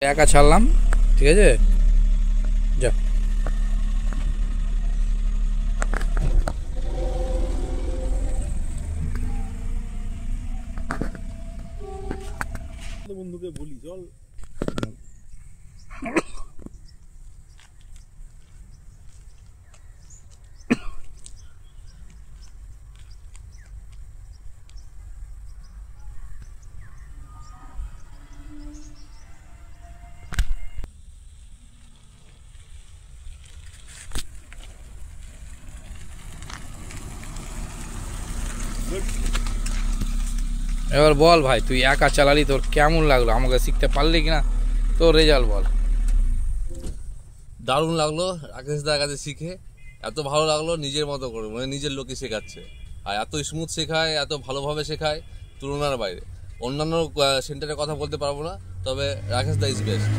একা ছাড়লাম, ঠিক আছে, যা। বন্ধুকে বলি চল। এবার বল ভাই, তুই একা চালালি, তোর কেমন লাগলো? আমাকে শিখতে পারলি কিনা, তোর রেজাল্ট বল। দারুণ লাগলো রাকেশ দার কাছে শিখে, এত ভালো লাগলো, নিজের মতো করে মানে নিজের লোকে শেখাচ্ছে, আর এত স্মুথ শেখায়, এত ভালোভাবে শেখায়, তুলনার বাইরে। অন্যান্য সেন্টারের কথা বলতে পারবো না, তবে রাকেশ দা ইজ বেস্ট।